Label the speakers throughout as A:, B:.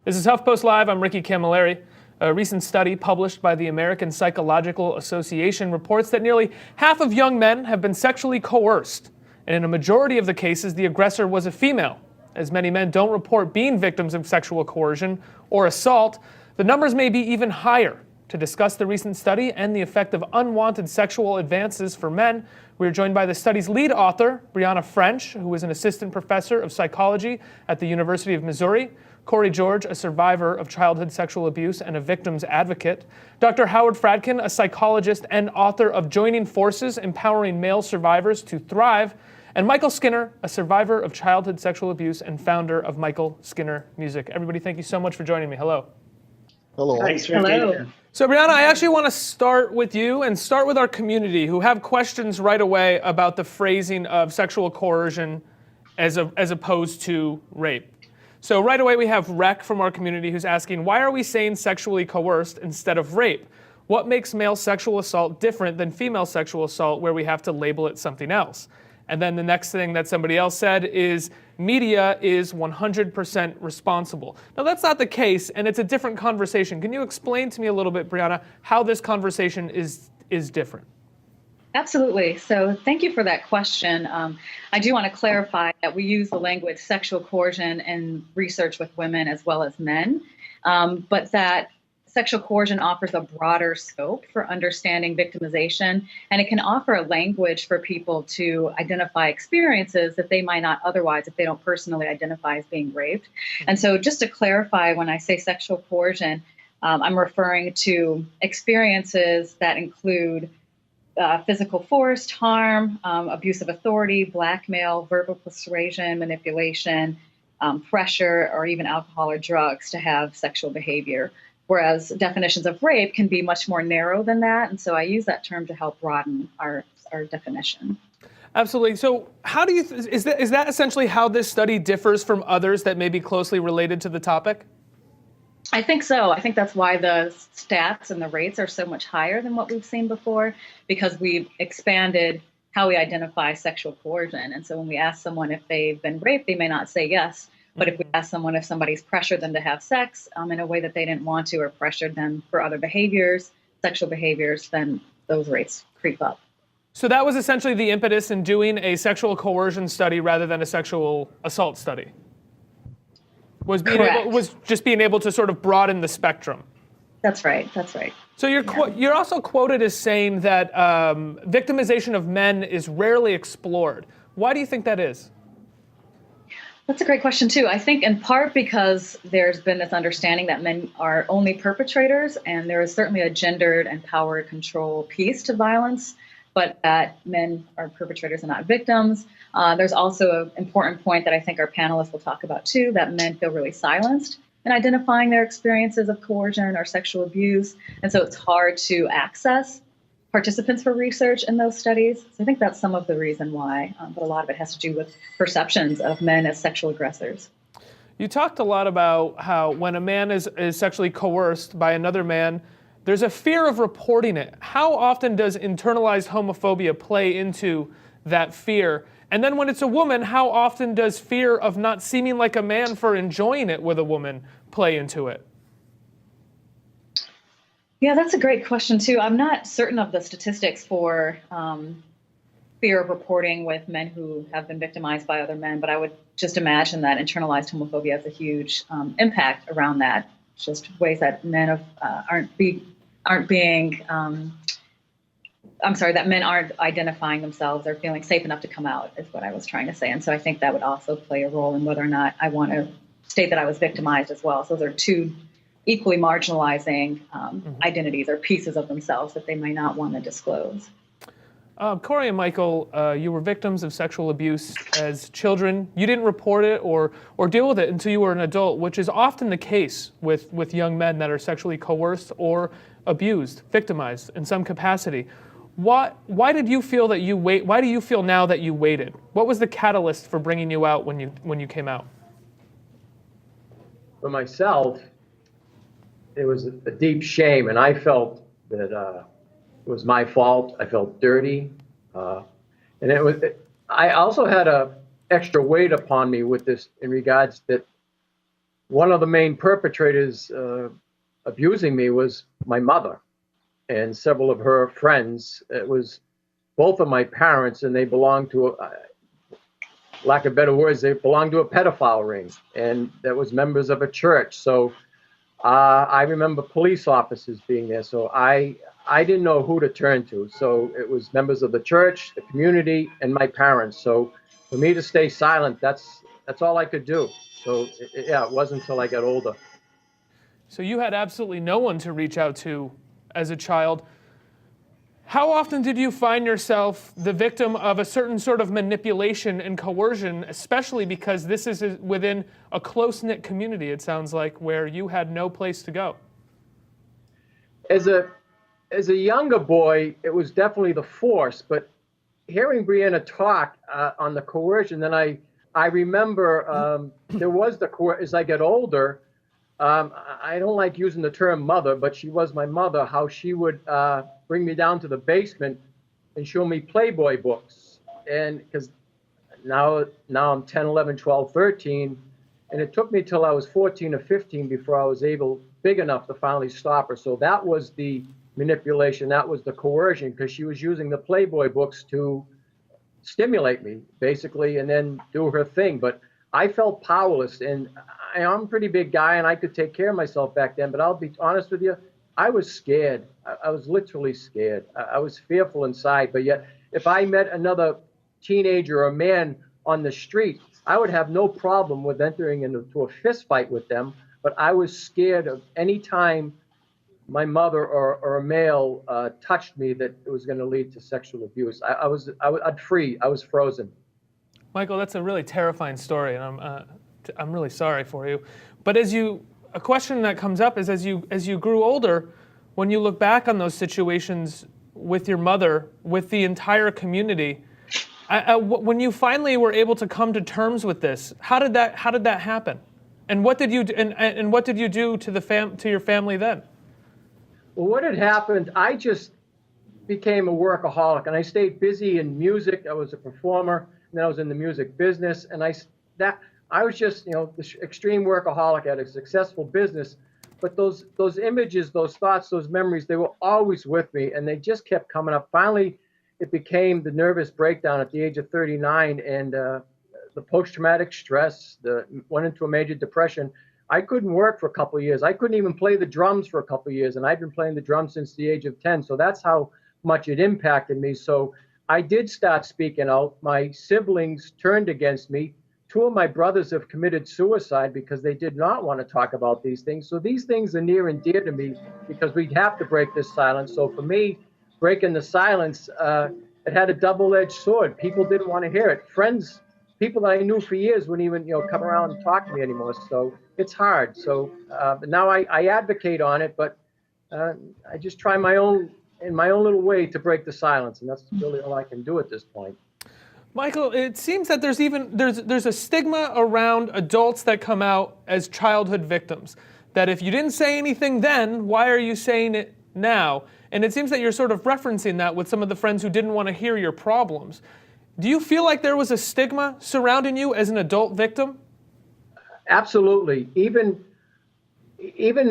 A: This is HuffPost Live. I'm Ricky Camilleri. A recent study published by the American Psychological Association reports that nearly half of young men have been sexually coerced. And in a majority of the cases, the aggressor was a female. As many men don't report being victims of sexual coercion or assault, the numbers may be even higher. To discuss the recent study and the effect of unwanted sexual advances for men, we are joined by the study's lead author, Brianna French, who is an assistant professor of psychology at the University of Missouri, Corey George, a survivor of childhood sexual abuse and a victim's advocate, Dr. Howard Fradkin, a psychologist and author of Joining Forces, Empowering Male Survivors to Thrive, and Michael Skinner, a survivor of childhood sexual abuse and founder of Michael Skinner Music. Everybody, thank you so much for joining me. Hello.
B: Hello.
C: Thanks for
D: Hello.
C: being here.
A: So, Brianna, I actually want to start with you and start with our community who have questions right away about the phrasing of sexual coercion as opposed to rape. So right away we have Rec from our community who's asking, why are we saying sexually coerced instead of rape? What makes male sexual assault different than female sexual assault where we have to label it something else? And then the next thing that somebody else said is media is 100% responsible. Now that's not the case, and it's a different conversation. Can you explain to me a little bit, Brianna, how this conversation is different?
D: Absolutely. So thank you for that question. I do want to clarify that we use the language sexual coercion in research with women as well as men, but that sexual coercion offers a broader scope for understanding victimization, and it can offer a language for people to identify experiences that they might not otherwise if they don't personally identify as being raped. And so just to clarify, when I say sexual coercion, I'm referring to experiences that include physical force, harm, abuse of authority, blackmail, verbal persuasion, manipulation, pressure, or even alcohol or drugs to have sexual behavior. Whereas definitions of rape can be much more narrow than that. And so I use that term to help broaden our definition.
A: Absolutely. So how do you, is that essentially how this study differs from others that may be closely related to the topic?
D: I think so. I think that's why the stats and the rates are so much higher than what we've seen before, because we've expanded how we identify sexual coercion. And so when we ask someone if they've been raped, they may not say yes. But if we ask someone if somebody's pressured them to have sex in a way that they didn't want to, or pressured them for other behaviors, sexual behaviors, then those rates creep up.
A: So that was essentially the impetus in doing a sexual coercion study rather than a sexual assault study? Was just being able to sort of broaden the spectrum.
D: That's right. That's right.
A: So you're also quoted as saying that victimization of men is rarely explored. Why do you think that is?
D: That's a great question, too. I think in part because there's been this understanding that men are only perpetrators, and there is certainly a gendered and power control piece to violence, but that men are perpetrators and not victims. There's also an important point that I think our panelists will talk about, too, that men feel really silenced in identifying their experiences of coercion or sexual abuse. And so it's hard to access participants for research in those studies. So I think that's some of the reason why, but a lot of it has to do with perceptions of men as sexual aggressors.
A: You talked a lot about how when a man is sexually coerced by another man, there's a fear of reporting it. How often does internalized homophobia play into that fear? And then when it's a woman, how often does fear of not seeming like a man for enjoying it with a woman play into it?
D: Yeah, that's a great question, too. I'm not certain of the statistics for fear of reporting with men who have been victimized by other men, but I would just imagine that internalized homophobia has a huge impact around that. Just ways that men that men aren't identifying themselves or feeling safe enough to come out is what I was trying to say. And so I think that would also play a role in whether or not I want to state that I was victimized as well. So those are two equally marginalizing identities or pieces of themselves that they may not want to disclose.
A: Corey and Michael, you were victims of sexual abuse as children. You didn't report it or deal with it until you were an adult, which is often the case with young men that are sexually coerced or abused, victimized in some capacity. Why did you feel that you wait? Why do you feel now that you waited? What was the catalyst for bringing you out when you came out?
B: For myself, it was a deep shame, and I felt that it was my fault. I felt dirty, and I also had a extra weight upon me with this in regards that one of the main perpetrators abusing me was my mother and several of her friends. It was both of my parents, and they belonged to, lack of better words, they belonged to a pedophile ring, and that was members of a church. So I remember police officers being there. So I didn't know who to turn to. So it was members of the church, the community, and my parents. So for me to stay silent, that's all I could do. So yeah, it wasn't until I got older.
A: So you had absolutely no one to reach out to as a child. How often did you find yourself the victim of a certain sort of manipulation and coercion, especially because this is within a close-knit community, it sounds like, where you had no place to go?
B: As a younger boy, it was definitely the force, but hearing Brianna talk on the coercion, then I remember there was as I get older, I don't like using the term mother, but she was my mother, how she would bring me down to the basement and show me Playboy books. And because now I'm 10, 11, 12, 13, and it took me till I was 14 or 15 before I was big enough to finally stop her. So that was the manipulation, that was the coercion, because she was using the Playboy books to stimulate me, basically, and then do her thing. But I felt powerless, and I'm a pretty big guy, and I could take care of myself back then. But I'll be honest with you, I was scared. I was literally scared. I was fearful inside. But yet, if I met another teenager or man on the street, I would have no problem with entering into a fist fight with them. But I was scared of any time my mother or a male touched me that it was going to lead to sexual abuse. I'd free. I was frozen.
A: Michael, that's a really terrifying story, and I'm really sorry for you. But a question that comes up is as you grew older, when you look back on those situations with your mother, with the entire community, when you finally were able to come to terms with this, how did that happen? And what did you and what did you do to your family then?
B: Well, what had happened, I just became a workaholic, and I stayed busy in music. I was a performer, and then I was in the music business, and I was just, this extreme workaholic at a successful business. But those images, those thoughts, those memories, they were always with me, and they just kept coming up. Finally, it became the nervous breakdown at the age of 39, and the post-traumatic stress, went into a major depression. I couldn't work for a couple of years. I couldn't even play the drums for a couple of years, and I've been playing the drums since the age of 10. So that's how much it impacted me. So I did start speaking out. My siblings turned against me. Two of my brothers have committed suicide because they did not want to talk about these things. So these things are near and dear to me because we have to break this silence. So for me, breaking the silence, it had a double-edged sword. People didn't want to hear it. Friends, people that I knew for years wouldn't even, come around and talk to me anymore. So it's hard. So now I advocate on it, but I just try in my own little way to break the silence, and that's really all I can do at this point.
A: Michael, it seems that there's a stigma around adults that come out as childhood victims. That if you didn't say anything then, why are you saying it now? And it seems that you're sort of referencing that with some of the friends who didn't want to hear your problems. Do you feel like there was a stigma surrounding you as an adult victim?
B: Absolutely. Even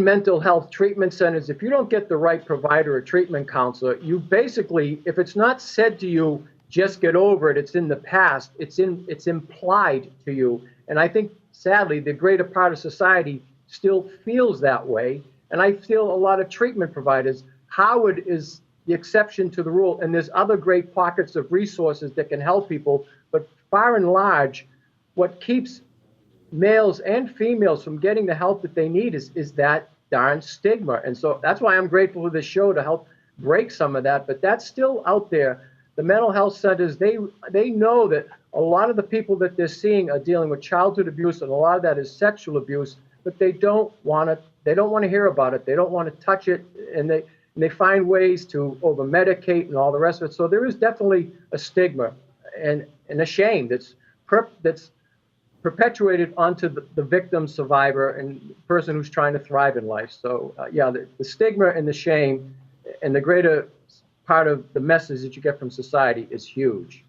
B: mental health treatment centers, if you don't get the right provider or treatment counselor, you basically, if it's not said to you, just get over it, it's in the past, it's implied to you. And I think, sadly, the greater part of society still feels that way. And I feel a lot of treatment providers, Howard is the exception to the rule. And there's other great pockets of resources that can help people. But by and large, what keeps males and females from getting the help that they need is that darn stigma. And so that's why I'm grateful for this show to help break some of that. But that's still out there. The mental health centers, they know that a lot of the people that they're seeing are dealing with childhood abuse, and a lot of that is sexual abuse, but they don't want to hear about it. They don't want to touch it, and they find ways to over-medicate and all the rest of it. So there is definitely a stigma and a shame that's perpetuated onto the victim, survivor, and person who's trying to thrive in life. So the stigma and the shame and the greater part of the message that you get from society is huge.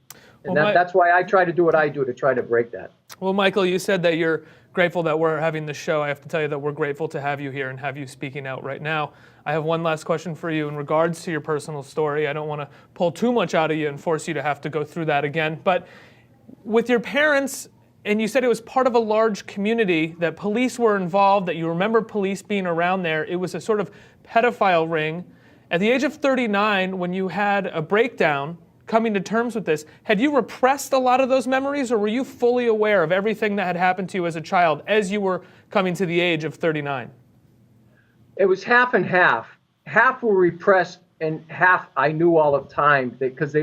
B: And that's why I try to do what I do to try to break that.
A: Well, Michael, you said that your grateful that we're having this show. I have to tell you that we're grateful to have you here and have you speaking out right now. I have one last question for you in regards to your personal story. I don't want to pull too much out of you and force you to have to go through that again. But with your parents, and you said it was part of a large community, that police were involved, that you remember police being around there. It was a sort of pedophile ring. At the age of 39, when you had a breakdown, coming to terms with this, had you repressed a lot of those memories, or were you fully aware of everything that had happened to you as a child as you were coming to the age of 39?
B: It was half and half. Half were repressed and half I knew all the time, because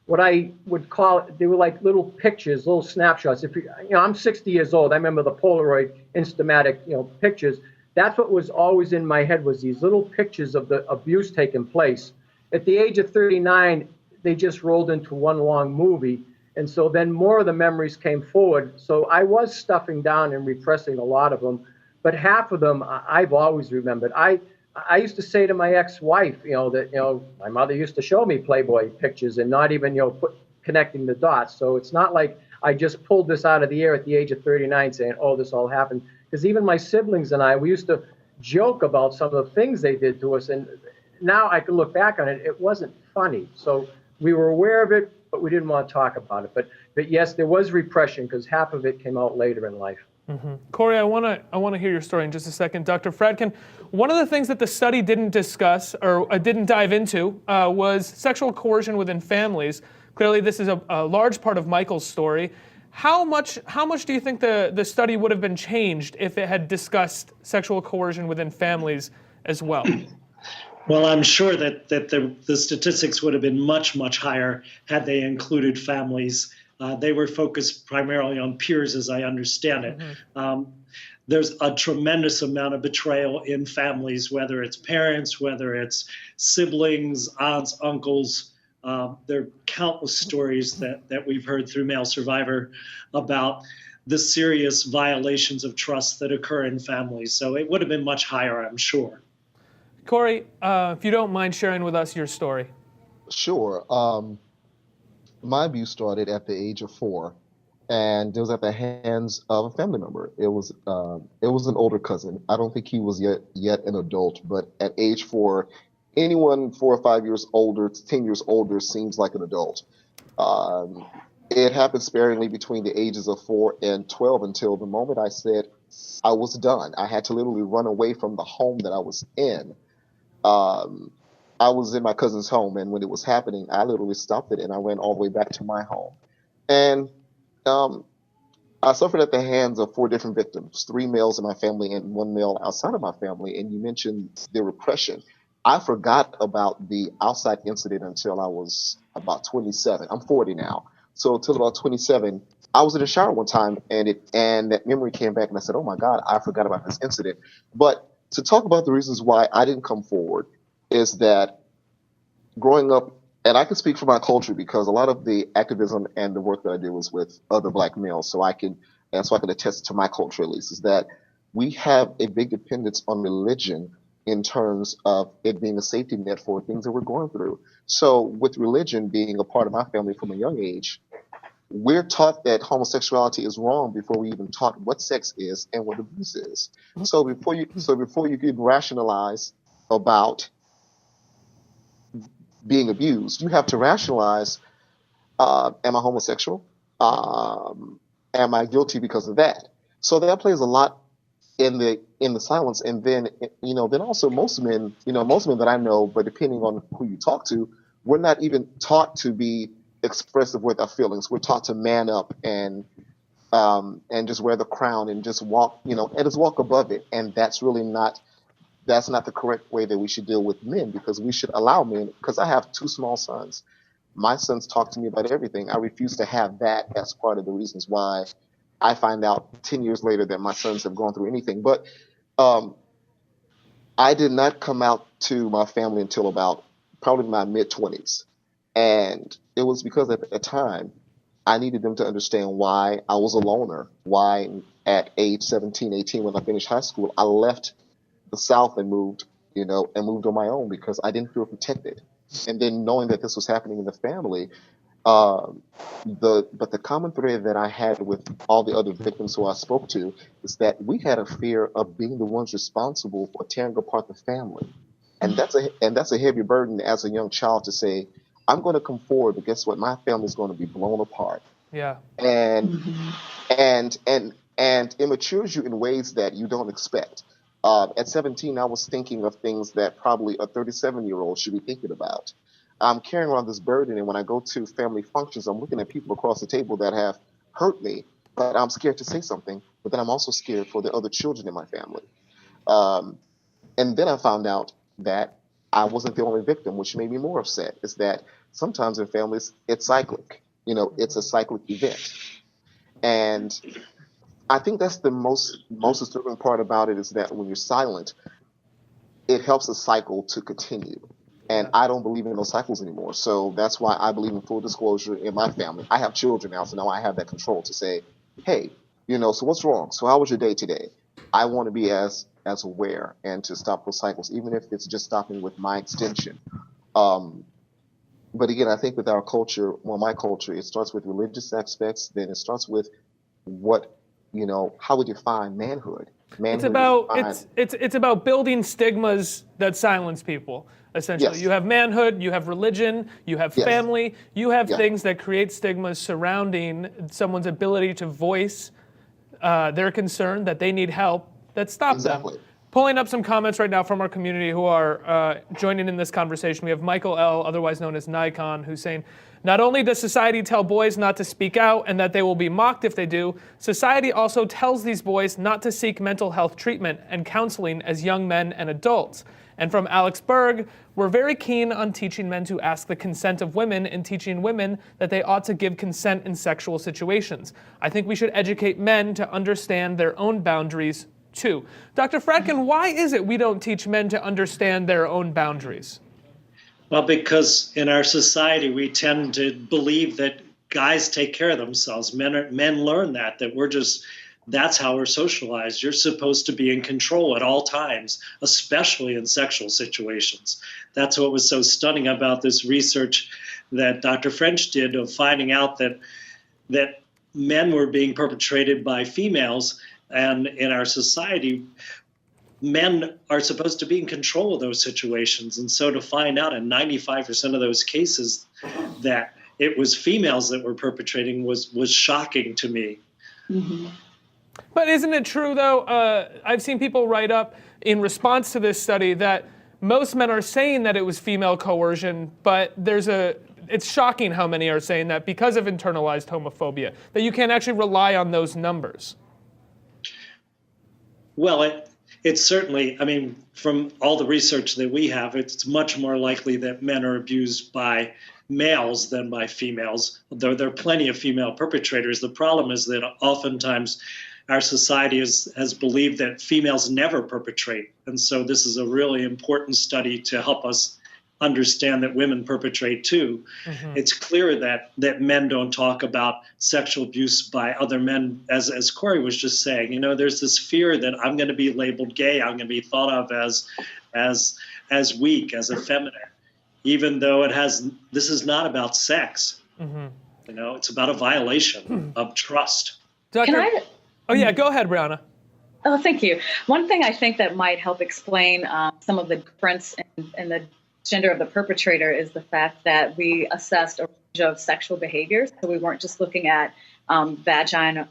B: what I would call it, they were like little pictures, little snapshots. If I'm 60 years old. I remember the Polaroid Instamatic, pictures. That's what was always in my head, was these little pictures of the abuse taking place. At the age of 39, they just rolled into one long movie. And so then more of the memories came forward. So I was stuffing down and repressing a lot of them, but half of them I've always remembered. I used to say to my ex-wife, that, my mother used to show me Playboy pictures and not even, connecting the dots. So it's not like I just pulled this out of the air at the age of 39 saying, oh, this all happened. Because even my siblings and I, we used to joke about some of the things they did to us. And now I can look back on it, it wasn't funny. So we were aware of it, but we didn't want to talk about it. But yes, there was repression, because half of it came out later in life.
A: Mm-hmm. Corey, I want to hear your story in just a second. Dr. Fradkin, one of the things that the study didn't discuss or didn't dive into was sexual coercion within families. Clearly, this is a large part of Michael's story. How much do you think the study would have been changed if it had discussed sexual coercion within families as well?
C: Well, I'm sure that the statistics would have been much, much higher had they included families. They were focused primarily on peers, as I understand it. Mm-hmm. There's a tremendous amount of betrayal in families, whether it's parents, whether it's siblings, aunts, uncles. There are countless stories that we've heard through Male Survivor about the serious violations of trust that occur in families. So it would have been much higher, I'm sure.
A: Corey, if you don't mind sharing with us your story.
E: Sure. My abuse started at the age of 4, and it was at the hands of a family member. It was an older cousin. I don't think he was yet an adult, but at age 4, anyone 4 or 5 years older, 10 years older, seems like an adult. It happened sparingly between the ages of 4 and 12 until the moment I said I was done. I had to literally run away from the home that I was in. I was in my cousin's home, and when it was happening, I literally stopped it and I ran all the way back to my home. And I suffered at the hands of 4 different victims, 3 males in my family and 1 male outside of my family. And you mentioned the repression. I forgot about the outside incident until I was about 27. I'm 40 now. So until about 27, I was in the shower one time, and that memory came back, and I said, oh my God, I forgot about this incident. But to talk about the reasons why I didn't come forward is that growing up, and I can speak for my culture because a lot of the activism and the work that I did was with other Black males, so I can attest to my culture at least, is that we have a big dependence on religion in terms of it being a safety net for things that we're going through. So with religion being a part of my family from a young age, we're taught that homosexuality is wrong before we even taught what sex is and what abuse is. So before you can rationalize about being abused, you have to rationalize, am I homosexual? Am I guilty because of that? So that plays a lot in the silence. And then, then also most men that I know, but depending on who you talk to, we're not even taught to be expressive with our feelings. We're taught to man up and just wear the crown and just walk, and just walk above it. And that's not the correct way that we should deal with men, because we should allow men, because I have 2 small sons. My sons talk to me about everything. I refuse to have that as part of the reasons why I find out 10 years later that my sons have gone through anything. But I did not come out to my family until about probably my mid-20s. And it was because at the time, I needed them to understand why I was a loner, why at age 17, 18, when I finished high school, I left the South and moved on my own because I didn't feel protected. And then knowing that this was happening in the family, Um, but the common thread that I had with all the other victims who I spoke to is that we had a fear of being the ones responsible for tearing apart the family, and that's a heavy burden as a young child to say, I'm going to come forward, but guess what? My family is going to be blown apart,
A: Yeah.
E: and
D: Mhm.
E: and it matures you in ways that you don't expect. At 17, I was thinking of things that probably a 37-year-old should be thinking about. I'm carrying around this burden, and when I go to family functions, I'm looking at people across the table that have hurt me, but I'm scared to say something. But then I'm also scared for the other children in my family. Um, and then I found out that I wasn't the only victim, which made me more upset. Is that sometimes in families it's cyclic. It's a cyclic event, and I think that's the most disturbing part about it is that when you're silent, it helps the cycle to continue. And
A: Yeah.
E: I don't believe in those cycles anymore. So that's why I believe in full disclosure in my family. I have children now, so now I have that control to say, hey, so what's wrong? So how was your day today? I want to be as aware and to stop those cycles, even if it's just stopping with my extension. Um, but again, I think with our culture, well, my culture, it starts with religious aspects, then it starts with what, how we define manhood.
A: It's
E: Manhood is
A: about
E: defined.
A: it's about building stigmas that silence people. Essentially, you
E: Yes,
A: have manhood, you have religion, you have
E: yes,
A: family, you have
E: yeah,
A: things that create stigmas surrounding someone's ability to voice their concern that they need help that stop them.
E: exactly.
A: Pulling up some comments right now from our community who are joining in this conversation. We have Michael L., otherwise known as Nikon, who's saying, not only does society tell boys not to speak out and that they will be mocked if they do, society also tells these boys not to seek mental health treatment and counseling as young men and adults. And from Alex Berg, we're very keen on teaching men to ask the consent of women and teaching women that they ought to give consent in sexual situations. I think we should educate men to understand their own boundaries too. Dr. Fradkin, why is it we don't teach men to understand their own boundaries?
C: Well, because in our society, we tend to believe that guys take care of themselves. Men learn that that's how we're socialized. You're supposed to be in control at all times, especially in sexual situations. That's what was so stunning about this research that Dr. French did of finding out that men were being perpetrated by females. And in our society, men are supposed to be in control of those situations. And so to find out in 95% of those cases that it was females that were perpetrating was shocking to me.
D: Mhm.
A: But isn't it true, though, I've seen people write up in response to this study that most men are saying that it was female coercion, but it's shocking how many are saying that because of internalized homophobia, that you can't actually rely on those numbers.
C: Well, it's certainly, I mean, from all the research that we have, it's much more likely that men are abused by males than by females, though there are plenty of female perpetrators. The problem is that oftentimes our society has believed that females never perpetrate. And so this is a really important study to help us understand that women perpetrate too. Mm-hmm. It's clear that men don't talk about sexual abuse by other men, as Corey was just saying. There's this fear that I'm going to be labeled gay, I'm going to be thought of as weak, as effeminate, even though this is not about sex. Mm-hmm. It's about a violation of trust.
A: Can I? Oh yeah, go ahead, Brianna.
D: Oh, thank you. One thing I think that might help explain some of the difference in the gender of the perpetrator is the fact that we assessed a range of sexual behaviors. So we weren't just looking at vaginal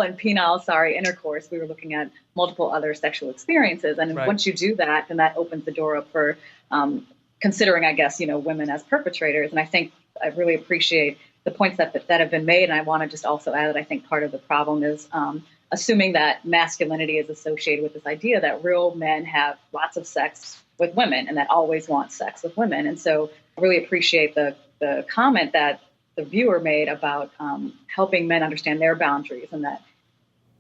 D: and penile, intercourse. We were looking at multiple other sexual experiences. And right. Once you do that, then that opens the door up for considering, I guess, women as perpetrators. And I think I really appreciate the points that have been made. And I want to just also add that I think part of the problem is assuming that masculinity is associated with this idea that real men have lots of sex with women and that always want sex with women. And so I really appreciate the comment that the viewer made about helping men understand their boundaries, and that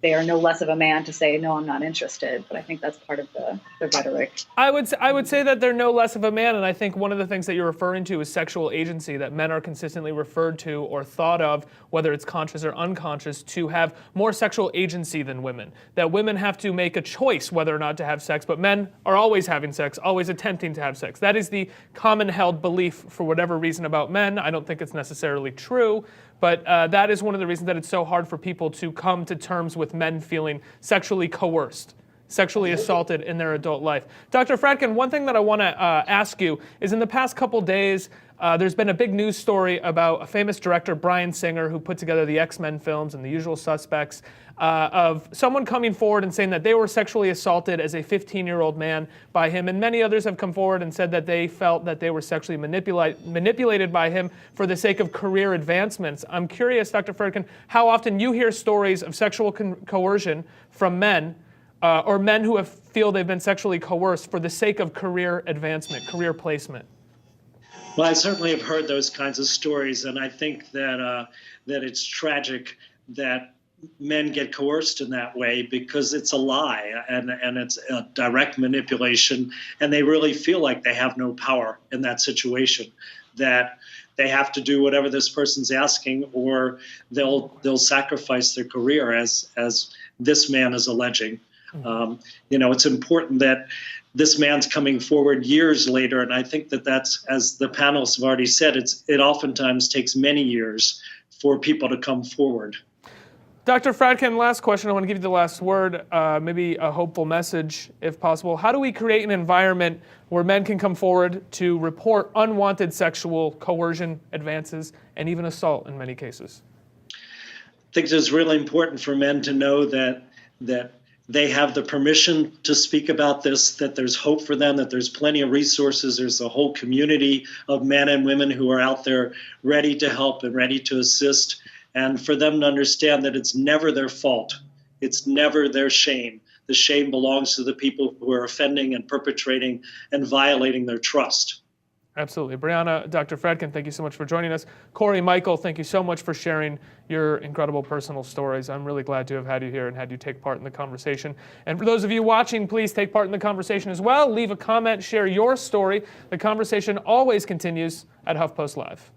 D: they are no less of a man to say, no, I'm not interested. But I think that's part of the rhetoric.
A: I would say that they're no less of a man, and I think one of the things that you're referring to is sexual agency, that men are consistently referred to or thought of, whether it's conscious or unconscious, to have more sexual agency than women. That women have to make a choice whether or not to have sex, but men are always having sex, always attempting to have sex. That is the common held belief for whatever reason about men. I don't think it's necessarily true, but that is one of the reasons that it's so hard for people to come to terms with men feeling sexually coerced, sexually assaulted in their adult life. Dr. Fradkin, one thing that I want to ask you is, in the past couple days, there's been a big news story about a famous director, Bryan Singer, who put together the X-Men films and The Usual Suspects, of someone coming forward and saying that they were sexually assaulted as a 15-year-old man by him, and many others have come forward and said that they felt that they were sexually manipulated by him for the sake of career advancements. I'm curious, Dr. Fradkin, how often you hear stories of sexual coercion from men, or men who feel they've been sexually coerced for the sake of career advancement, career placement.
C: Well, I certainly have heard those kinds of stories, and I think that that it's tragic that men get coerced in that way, because it's a lie and it's a direct manipulation, and they really feel like they have no power in that situation, that they have to do whatever this person's asking, or they'll sacrifice their career, as this man is alleging. It's important that this man's coming forward years later, and I think that's, as the panelists have already said, it oftentimes takes many years for people to come forward.
A: Dr. Fradkin, last question. I want to give you the last word, maybe a hopeful message, if possible. How do we create an environment where men can come forward to report unwanted sexual coercion, advances, and even assault in many cases?
C: I think it's really important for men to know that they have the permission to speak about this, that there's hope for them, that there's plenty of resources. There's a whole community of men and women who are out there ready to help and ready to assist, and for them to understand that it's never their fault. It's never their shame. The shame belongs to the people who are offending and perpetrating and violating their trust.
A: Absolutely. Brianna, Dr. Fradkin, thank you so much for joining us. Corey, Michael, thank you so much for sharing your incredible personal stories. I'm really glad to have had you here and had you take part in the conversation. And for those of you watching, please take part in the conversation as well. Leave a comment, share your story. The conversation always continues at HuffPost Live.